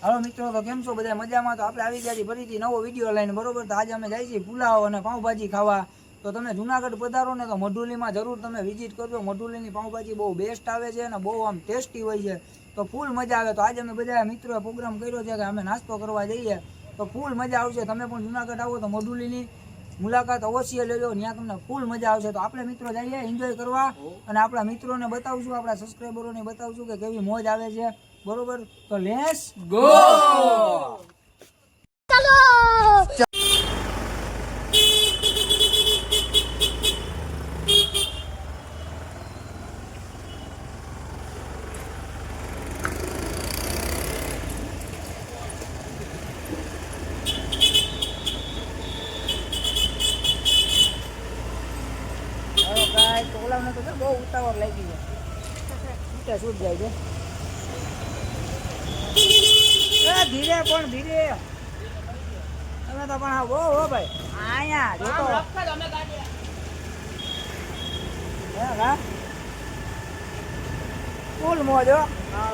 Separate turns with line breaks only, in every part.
હાલો મિત્રો, તો કેમ છો બધા? મજામાં? તો આપણે આવી ગયા છીએ ફરીથી નવો વિડીયો લઈને, બરોબર? તો આજે અમે જઈએ છીએ પુલાવ અને પાઉંભાજી ખાવા. તો તમે જુનાગઢ પધારો ને તો મઢુલીમાં જરૂર તમે વિઝિટ કરજો. મઢુલીની પાઉંભાજી બહુ બેસ્ટ આવે છે અને બહુ આમ ટેસ્ટી હોય છે, તો ફૂલ મજા આવે. તો આજે અમે બધા મિત્રોએ પ્રોગ્રામ કર્યો છે કે અમે નાસ્તો કરવા જઈએ, તો ફૂલ મજા આવશે. તમે પણ જુનાગઢ આવો તો મઢુલીની મુલાકાત અવશ્ય લેજો, ત્યાં તમને ફૂલ મજા આવશે. તો આપણે મિત્રો જઈએ એન્જોય કરવા અને આપણા મિત્રોને બતાવશું, આપણા સબસ્ક્રાઈબરોને બતાવશું કે કેવી મોજ આવે છે, બરોબર? તો લેટ્સ ગો. ચલો. ઓલાને તો બહુ ઉતાવળ લાગી છે, છૂટ જાય છે. ધીરે પણ ધીરે, તમે તો પણ આવો હો ભાઈ. અહીંયા જોતો ફૂલ મોજો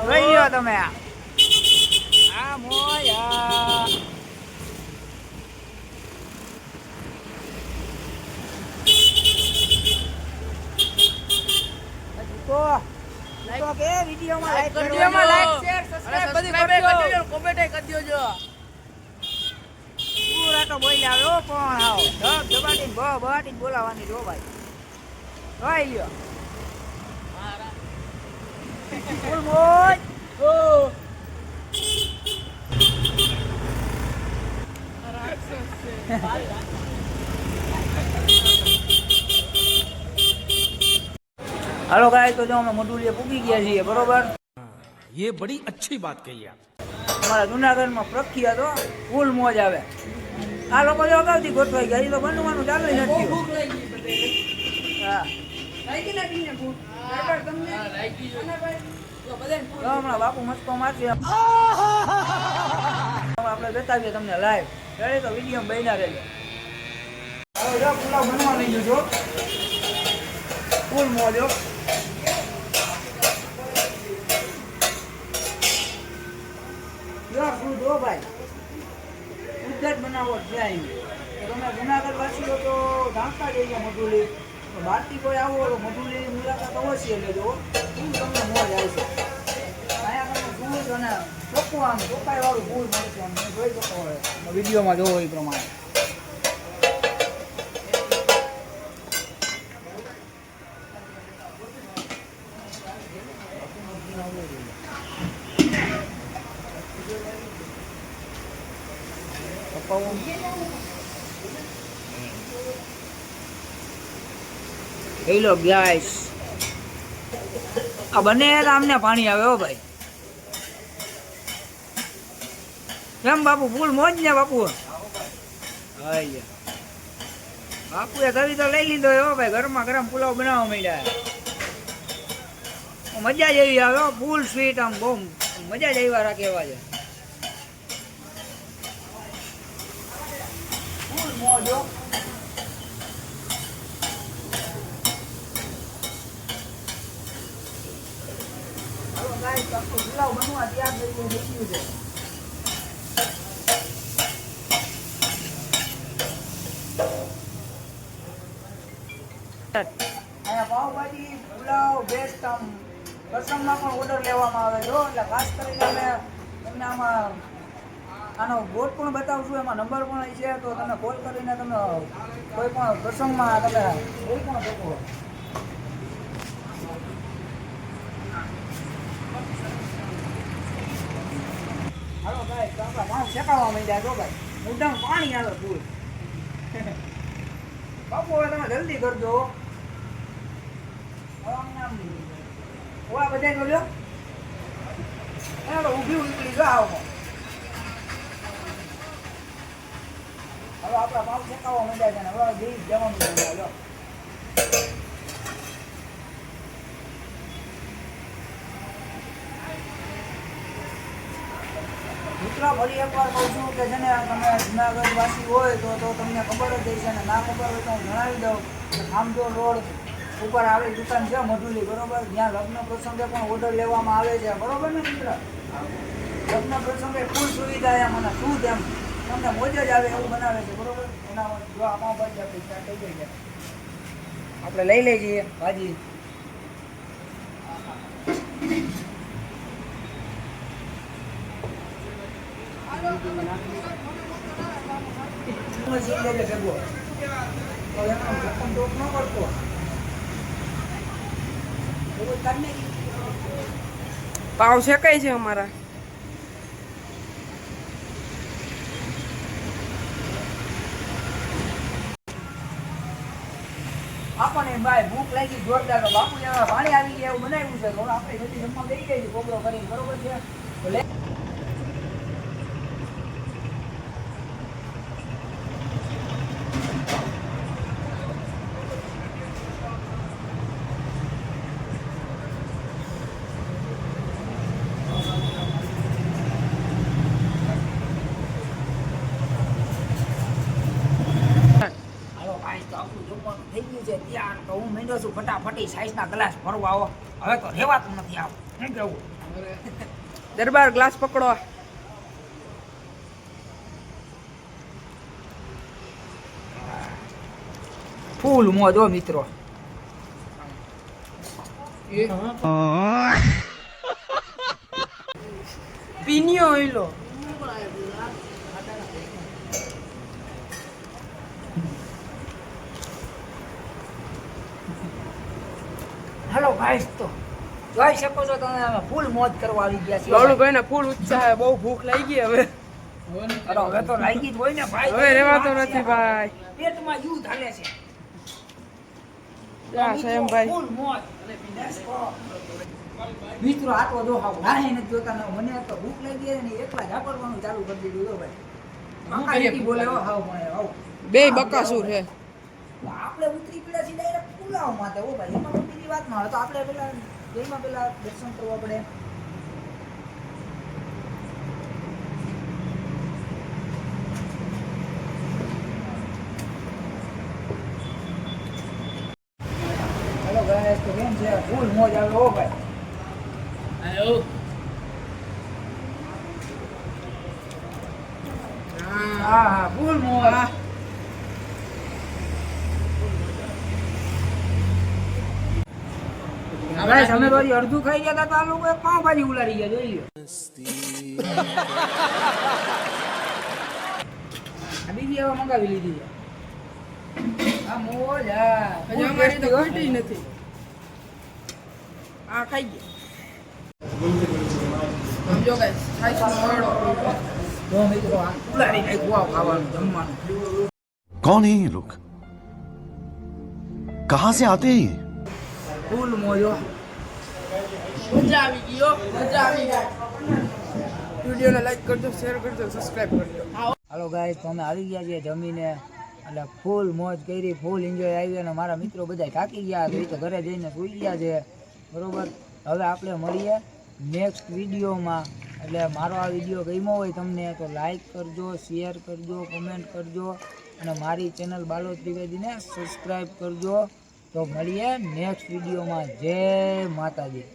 રહી ગયો તમે. આ મોયા તો કે વિડિયોમાં લાઈક શેર સબસ્ક્રાઇબ બધી કરજો, કોમેન્ટ કરી દેજો. પૂરા તો બોલ્યા આવે ઓ કોણ આવો ધબ ધબાટીને બહાટીને બોલાવાની જો ભાઈ. રહી ગયો ફૂલ મોજ. ઓ हेलो गाइस, तो जो हम मडुलिया पूगी गया છીએ, बरोबर?
ये बड़ी अच्छी बात कही आप.
हमारा जूनागढ़ में प्रख्यात तो फूल मौज आवे. आ लोग जो अगाउથી ગોઠવાઈ ગયા, તો બનવાનું ચાલુ નથી. ભૂખ લાગી બધી. હા લાગી ને ભૂખ. બરાબર તમને? હા લાગી છે. અને ભાઈ તો બધાને ફૂલ. તો હમણાં બાપુ મસ્કો મારશે. આપણે બતાવીએ તમને લાઈવ. રેડી? તો વિડિયો બન્યા રહેજો. હવે જો પુલાવ બનવા લઈ જજો. ફૂલ મોજ હો. દો ભાઈ ઉદ્ધત બનાવો જાય. તમે જુનાગઢ વાસીઓ તો જાણતા જ હોય મઢુલી, તો બહારથી કોઈ આવો તો મઢુલીની મુલાકાત અવશ્ય લેજો. શું તમને મોજ આવશે. અહીંયા તમે દૂધ અને ચોખ્ખું ચોખ્ખાઈ વાળું ફૂલ મળશે. તમે જોઈ શકો વિડીયોમાં જોવો એ પ્રમાણે. હેલો ગાઈસ, આ બંને આમને પાણી આવે હો ભાઈ. કેમ બાપુ ફૂલ મોજ ને બાપુ? બાપુએ તવી તો લઈ લીધો હો ભાઈ. ગરમા ગરમ પુલાવ બનાવવા માંડ્યા. મજા જ એવી આવે, ફૂલ સ્વીટ, આમ બહુ મજા જ એવા રાખે એવા છે. ફૂલ મોજ હો. પુલાવ બનવા તૈયાર થઈ ગયું છે. અહીંયા પાવભાજી પુલાવ બેસ્ટ. આમ પ્રસંગમાં પણ ઓર્ડર લેવામાં આવે છે, એટલે ખાસ કરીને અમે તમને આમાં આનો બોર્ડ પણ બતાવશું, એમાં નંબર પણ છે, તો તમે કોલ કરીને તમે કોઈ પણ પ્રસંગમાં તમે કોઈ પણ શકો. હાલો ભાઈ, તો આપણા માણસ શેકાવા માંડ્યા છો ભાઈ. ઉડામ પાણી આવે ફૂલ. બાપુ હવે તમે જલ્દી કરજો. ઓળા બધા જોજો. એને ઊભી ઉકળી જો આવો. હવે આપણા પાઉં શેકાવા માંડ્યા છે ને હવે જઈ જવાનું છે. મિત્રો ફરી એકવાર કહું છું કે છે ને, તમે જુનાગઢ વાસી હોય તો તમને ખબર જ હશે, ને ના ખબર હોય તો હું જણાવી દઉં કે ખામચોર રોડ ઉપર આવેલી દુકાન છે મઢુલી, બરોબર? જ્યાં લગ્ન પ્રસંગે પણ ઓર્ડર લેવામાં આવે છે, બરોબર ને મિત્ર? લગ્ન પ્રસંગે ફૂલ સુવિધા એમ અને શુદ્ધ એમ તમને મોજ જ આવે એવું બનાવે છે બરોબર. એના જો આ પાઉંભાજી આપણે સ્ટાર્ટ થઈ ગઈ છે. આપણે લઈ લઈ જઈએ ભાજી.
પાવ શેકાય છે અમારા.
આપણને ભાઈ ભૂખ લાગી જોરદાર તો બાપુ પાણી આવી ગયા એવું બનાવ્યું છે. તો આપણે જલ્દી જમવા બેસી જઈએ કોબરો કરીને બરોબર છે. તો લે થઈ ગયું છે ત્યાર તો હું માંડ્યો છું ફટાફટી સાઈઝના ગ્લાસ ભરવા આવો. હવે તો રહેવાતું નથી આવું. શું કેવું?
દરબાર ગ્લાસ પકડો.
ફૂલ મોજ હો મિત્રો.
પીન્યો ઓઈલો.
હેલો ગાઈસ, તો જોઈ શકો છો તમે અમે ફૂલ મોજ કરવા આવી ગયા છીએ.
બાવળુભાઈ ને ફૂલ ઉત્સાહ છે. બહુ ભૂખ લાગી હવે.
અરે હવે તો લાગી જ હોય ને ભાઈ.
હવે રહેવાતો નથી ભાઈ.
પેટમાં યુદ્ધ હાલે છે.
જા સાયમભાઈ.
ફૂલ મોજ. મિત્રો આ તો જો હાવ રાહે નથી જોતા ને મને તો ભૂખ લાગી છે ને એકલા ઝાપડવાનું ચાલુ કરી દીધું જો ભાઈ. મકાઈ બોલે હો હાવ મને હાવ.
બે બકાસુર છે.
આપણે ઉતરી પડ્યા છીએ ડાયરેક્ટ પુલાવ માટે હો ભાઈ. એમાં કોઈ બીજી વાત ના હોય તો આપણે પેલા દર્શન કરવા પડે. હેલો ગાઈસ, તો કેમ છે? ફૂલ મોજ આવે હો ભાઈ. હા ફૂલ મોજ. ગાઈસ અમે તો અડધું ખાઈ ગયા હતા તો આ લોકો પાવભાજી ઉલાડી ગયા જોઈ લો. આ બીજી હવે મંગાવી લીધી છે. આ મોજ હા.
હજી અમારી તો ઘટી નથી. આ ખાઈ ગયા. સમજો ગાઈસ, સાઈઝનો ઓરડો.
જો મિત્રો આ ઉલાડી નાખ્યું આવ ખાવાનું જમવાનું.
कौन है ये लोग? कहां से आते हैं ये?
ફૂલ મોજો.
મજા આવી ગયો. મજા આવી ગઈ. વિડીયોને લાઈક કરજો, શેર કરજો, સબસ્ક્રાઇબ કરજો.
હાલો ગાઈસ, તો અમે આવી ગયા છીએ જમીને. એટલે ફૂલ મોજ કરી, ફૂલ એન્જોય આવી. અને મારા મિત્રો બધા થાકી ગયા તો એ તો ઘરે જઈને સૂઈ ગયા છે બરોબર. હવે આપણે મળીએ નેક્સ્ટ વિડીયોમાં. એટલે મારો આ વિડીયો ગમ્યો હોય તમને તો લાઈક કરજો, શેર કરજો, કોમેન્ટ કરજો અને મારી ચેનલ બાલો ત્રિવેદીને સબસ્ક્રાઈબ કરજો. તો મળીએ નેક્સ્ટ વિડીયોમાં. જય માતાજી.